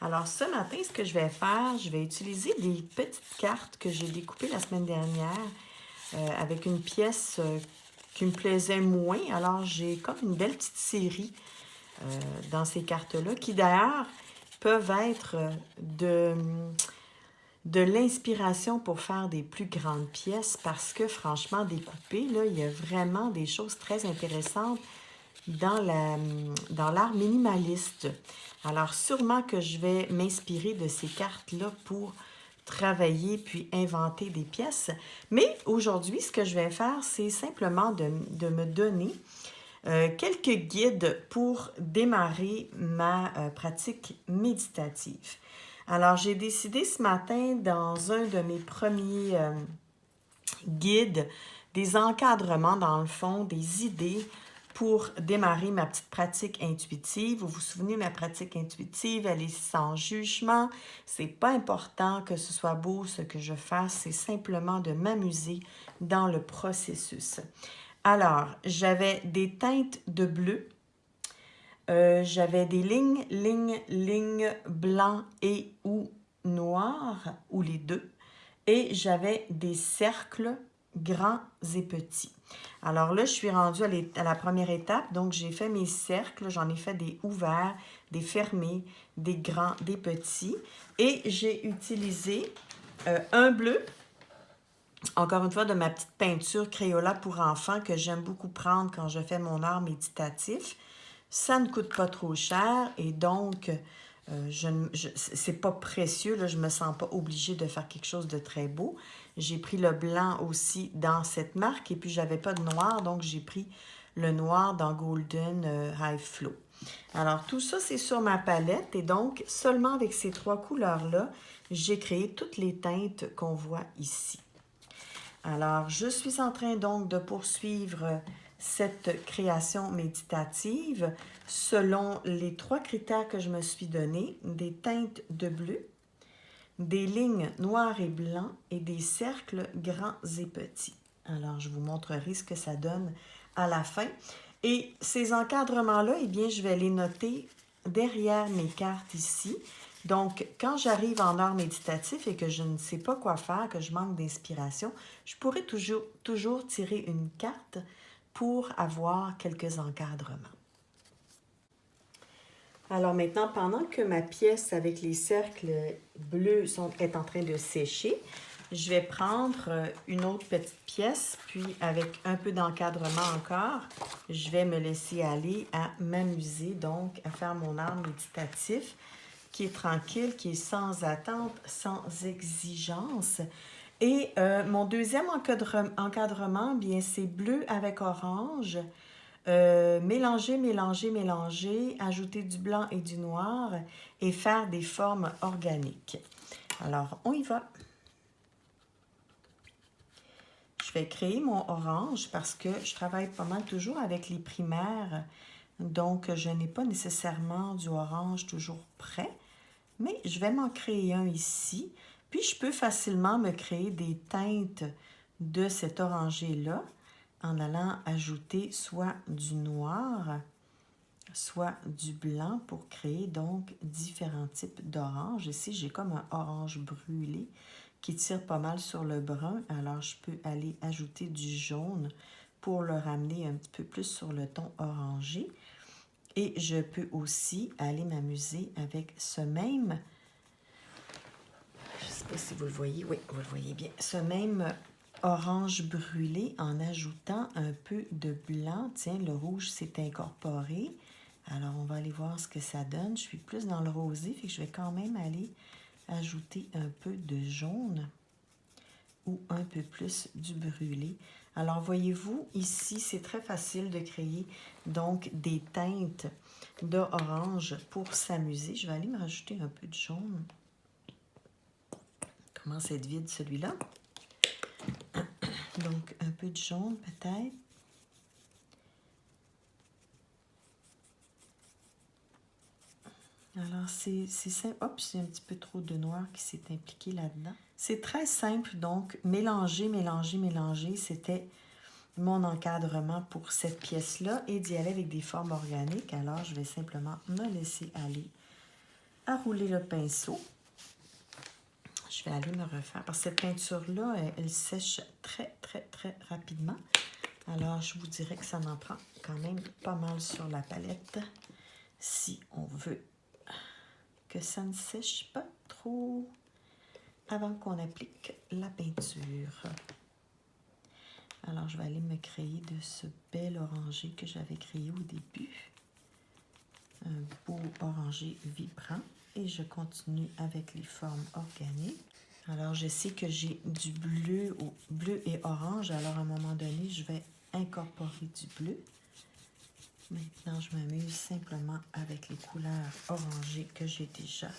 Alors, ce matin, ce que je vais faire, je vais utiliser des petites cartes que j'ai découpées la semaine dernière avec une pièce qui me plaisait moins. Alors, j'ai comme une belle petite série dans ces cartes-là qui, d'ailleurs, peuvent être de l'inspiration pour faire des plus grandes pièces parce que, franchement, découper, là, il y a vraiment des choses très intéressantes dans l'art minimaliste. Alors, sûrement que je vais m'inspirer de ces cartes-là pour travailler puis inventer des pièces. Mais aujourd'hui, ce que je vais faire, c'est simplement de me donner quelques guides pour démarrer ma pratique méditative. Alors, j'ai décidé ce matin, dans un de mes premiers guides, des encadrements, dans le fond, des idées pour démarrer ma petite pratique intuitive. Vous vous souvenez, ma pratique intuitive, elle est sans jugement. C'est pas important que ce soit beau ce que je fasse, c'est simplement de m'amuser dans le processus. Alors, j'avais des teintes de bleu, j'avais des lignes blanc et ou noir, ou les deux, et j'avais des cercles grands et petits. Alors là, je suis rendue à la première étape, donc j'ai fait mes cercles, j'en ai fait des ouverts, des fermés, des grands, des petits, et j'ai utilisé un bleu, encore une fois, de ma petite peinture Crayola pour enfants que j'aime beaucoup prendre quand je fais mon art méditatif. Ça ne coûte pas trop cher et donc, c'est pas précieux, là, je me sens pas obligée de faire quelque chose de très beau. J'ai pris le blanc aussi dans cette marque et puis j'avais pas de noir, donc j'ai pris le noir dans Golden High Flow. Alors, tout ça, c'est sur ma palette et donc, seulement avec ces trois couleurs-là, j'ai créé toutes les teintes qu'on voit ici. Alors, je suis en train donc de poursuivre cette création méditative selon les trois critères que je me suis donnés, des teintes de bleu, des lignes noires et blancs et des cercles grands et petits. Alors, je vous montrerai ce que ça donne à la fin. Et ces encadrements-là, eh bien, je vais les noter derrière mes cartes ici. Donc, quand j'arrive en art méditatif et que je ne sais pas quoi faire, que je manque d'inspiration, je pourrais toujours tirer une carte pour avoir quelques encadrements. Alors maintenant, pendant que ma pièce avec les cercles bleus est en train de sécher, je vais prendre une autre petite pièce, puis avec un peu d'encadrement encore, je vais me laisser aller à m'amuser, donc à faire mon art méditatif qui est tranquille, qui est sans attente, sans exigence. Et mon deuxième encadrement, bien, c'est bleu avec orange. Mélanger, mélanger, mélanger, ajouter du blanc et du noir et faire des formes organiques. Alors, on y va. Je vais créer mon orange parce que je travaille pas mal toujours avec les primaires. Donc, je n'ai pas nécessairement du orange toujours prêt, mais je vais m'en créer un ici. Puis, je peux facilement me créer des teintes de cet orangé-là en allant ajouter soit du noir, soit du blanc pour créer donc différents types d'orange. Ici, j'ai comme un orange brûlé qui tire pas mal sur le brun. Alors, je peux aller ajouter du jaune pour le ramener un petit peu plus sur le ton orangé. Et je peux aussi aller m'amuser avec ce même, je ne sais pas si vous le voyez, oui, vous le voyez bien, ce même orange brûlé en ajoutant un peu de blanc. Tiens, le rouge s'est incorporé. Alors, on va aller voir ce que ça donne. Je suis plus dans le rosé, fait que je vais quand même aller ajouter un peu de jaune ou un peu plus du brûlé. Alors, voyez-vous, ici, c'est très facile de créer donc des teintes d'orange pour s'amuser. Je vais aller me rajouter un peu de jaune. Il commence à être vide celui-là. Donc, un peu de jaune peut-être. Alors, c'est simple. Hop, c'est un petit peu trop de noir qui s'est impliqué là-dedans. C'est très simple, donc mélanger, mélanger, mélanger, c'était mon encadrement pour cette pièce-là et d'y aller avec des formes organiques. Alors, je vais simplement me laisser aller à rouler le pinceau. Je vais aller me refaire parce que cette peinture-là, elle sèche très, très, très rapidement. Alors, je vous dirais que ça en prend quand même pas mal sur la palette si on veut que ça ne sèche pas trop avant qu'on applique la peinture. Alors, je vais aller me créer de ce bel orangé que j'avais créé au début. Un beau orangé vibrant. Et je continue avec les formes organiques. Alors, je sais que j'ai du bleu et orange. Alors, à un moment donné, je vais incorporer du bleu. Maintenant, je m'amuse simplement avec les couleurs orangées que j'ai déjà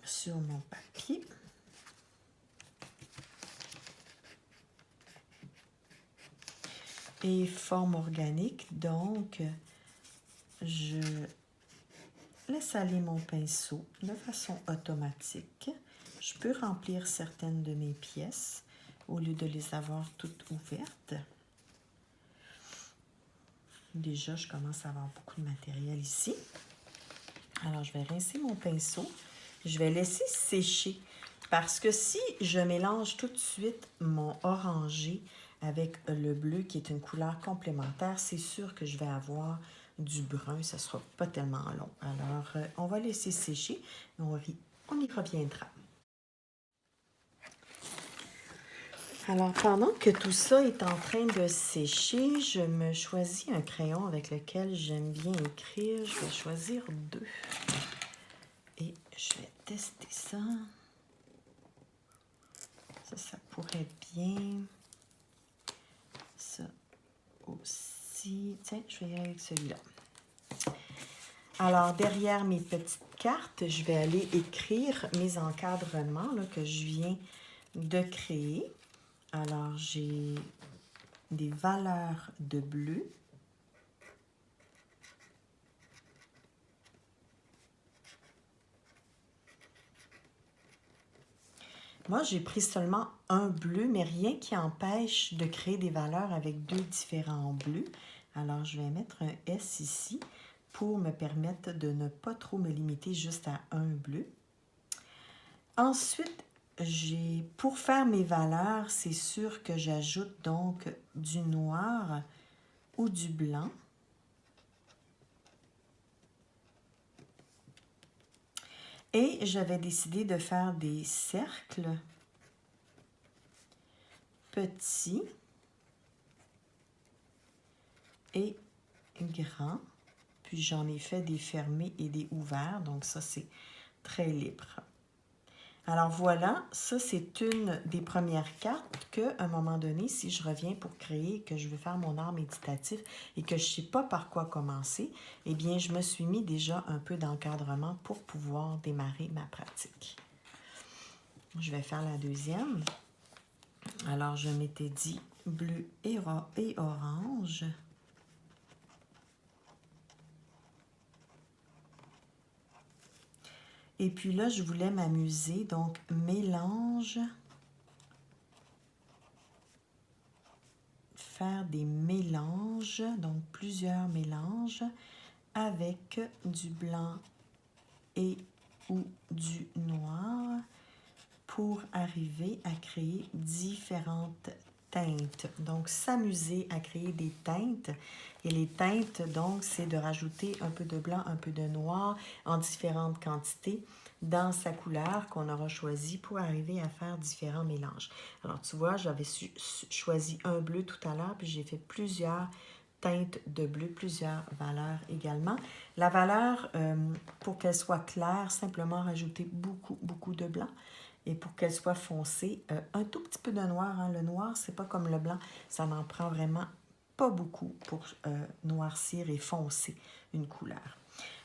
sur mon papier. Et forme organique, donc, je laisse aller mon pinceau de façon automatique. Je peux remplir certaines de mes pièces au lieu de les avoir toutes ouvertes. Déjà, je commence à avoir beaucoup de matériel ici. Alors, je vais rincer mon pinceau. Je vais laisser sécher parce que si je mélange tout de suite mon orangé avec le bleu qui est une couleur complémentaire, c'est sûr que je vais avoir du brun. Ça ne sera pas tellement long. Alors, on va laisser sécher et on y reviendra. Alors, pendant que tout ça est en train de sécher, je me choisis un crayon avec lequel j'aime bien écrire. Je vais choisir 2. Et je vais tester ça. Ça pourrait être bien. Ça aussi. Tiens, je vais y aller avec celui-là. Alors, derrière mes petites cartes, je vais aller écrire mes encadrements là, que je viens de créer. Alors, j'ai des valeurs de bleu. Moi, j'ai pris seulement un bleu, mais rien qui empêche de créer des valeurs avec 2 différents bleus. Alors, je vais mettre un S ici pour me permettre de ne pas trop me limiter juste à un bleu. Ensuite, pour faire mes valeurs, c'est sûr que j'ajoute donc du noir ou du blanc. Et j'avais décidé de faire des cercles petits et grands. Puis j'en ai fait des fermés et des ouverts, donc ça c'est très libre. Alors voilà, ça c'est une des premières cartes que, à un moment donné, si je reviens pour créer, que je veux faire mon art méditatif et que je ne sais pas par quoi commencer, eh bien je me suis mis déjà un peu d'encadrement pour pouvoir démarrer ma pratique. Je vais faire la deuxième. Alors je m'étais dit bleu et orange. Et puis là, je voulais m'amuser, donc mélange, faire des mélanges, donc plusieurs mélanges avec du blanc et ou du noir pour arriver à créer différentes teintes. Donc, s'amuser à créer des teintes. Et les teintes, donc, c'est de rajouter un peu de blanc, un peu de noir en différentes quantités dans sa couleur qu'on aura choisi pour arriver à faire différents mélanges. Alors, tu vois, j'avais choisi un bleu tout à l'heure, puis j'ai fait plusieurs teintes de bleu, plusieurs valeurs également. La valeur, pour qu'elle soit claire, simplement rajouter beaucoup de blanc. Et pour qu'elle soit foncée, un tout petit peu de noir. Hein. Le noir, c'est pas comme le blanc. Ça n'en prend vraiment pas beaucoup pour noircir et foncer une couleur.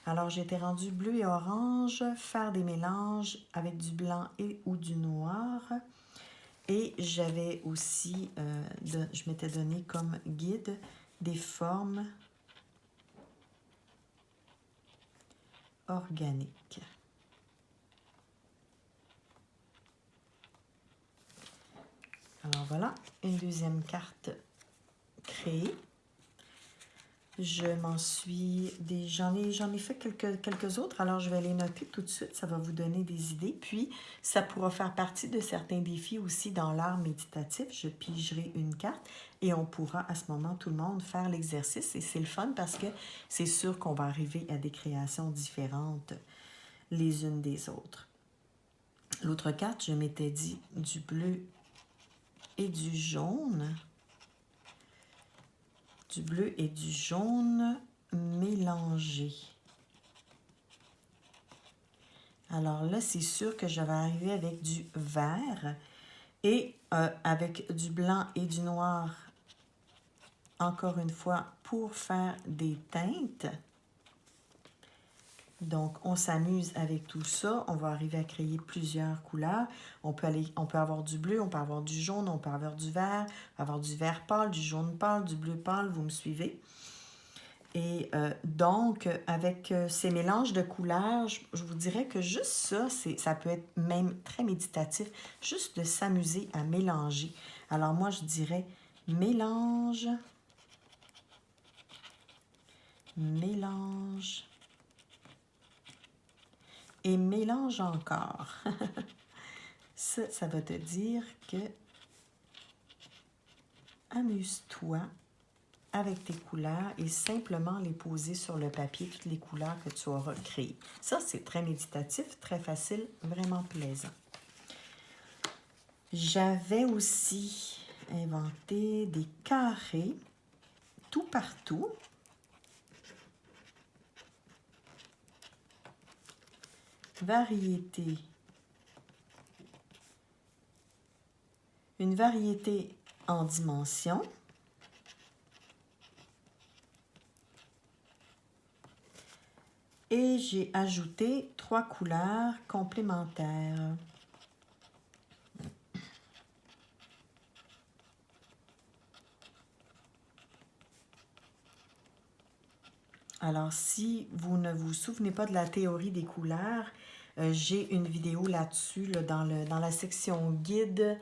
Alors, j'étais rendue bleu et orange, faire des mélanges avec du blanc et ou du noir. Et j'avais aussi, je m'étais donné comme guide des formes organiques. Alors voilà, une deuxième carte créée. J'en ai fait quelques autres, alors je vais les noter tout de suite, ça va vous donner des idées. Puis, ça pourra faire partie de certains défis aussi dans l'art méditatif. Je pigerai une carte et on pourra à ce moment, tout le monde, faire l'exercice. Et c'est le fun parce que c'est sûr qu'on va arriver à des créations différentes les unes des autres. L'autre carte, je m'étais dit du bleu et du jaune. Du bleu et du jaune mélangés. Alors là, c'est sûr que je vais arriver avec du vert et avec du blanc et du noir, encore une fois, pour faire des teintes. Donc, on s'amuse avec tout ça. On va arriver à créer plusieurs couleurs. On peut avoir du bleu, on peut avoir du jaune, on peut avoir du vert, on peut avoir du vert pâle, du jaune pâle, du bleu pâle, vous me suivez? Et donc, avec ces mélanges de couleurs, je vous dirais que juste ça, ça peut être même très méditatif, juste de s'amuser à mélanger. Alors moi, je dirais mélange, mélange et mélange encore. Ça va te dire que amuse-toi avec tes couleurs et simplement les poser sur le papier, toutes les couleurs que tu auras créées. Ça, c'est très méditatif, très facile, vraiment plaisant. J'avais aussi inventé des carrés tout partout. Une variété en dimension. Et j'ai ajouté 3 couleurs complémentaires. Alors, si vous ne vous souvenez pas de la théorie des couleurs, j'ai une vidéo là-dessus, dans la section guide.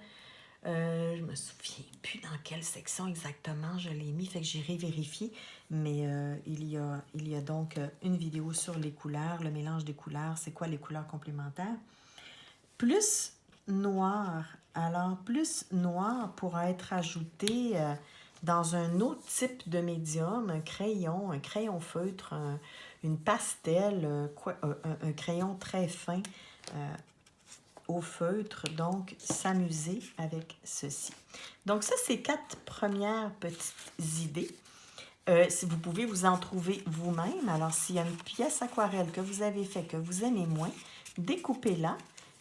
Je me souviens plus dans quelle section exactement je l'ai mis, fait que j'irai vérifier. Mais il y a donc une vidéo sur les couleurs, le mélange des couleurs, c'est quoi les couleurs complémentaires. Plus noir. Alors, plus noir pourra être ajouté dans un autre type de médium, un crayon feutre, une pastel, un crayon très fin au feutre. Donc, s'amuser avec ceci. Donc, ça, c'est 4 premières petites idées. Si vous pouvez vous en trouver vous-même. Alors, s'il y a une pièce aquarelle que vous avez faite, que vous aimez moins, découpez-la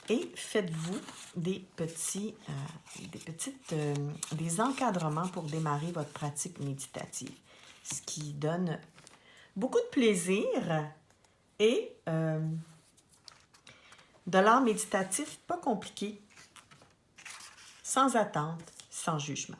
et faites-vous des des encadrements pour démarrer votre pratique méditative. Ce qui donne beaucoup de plaisir et de l'art méditatif pas compliqué, sans attente, sans jugement.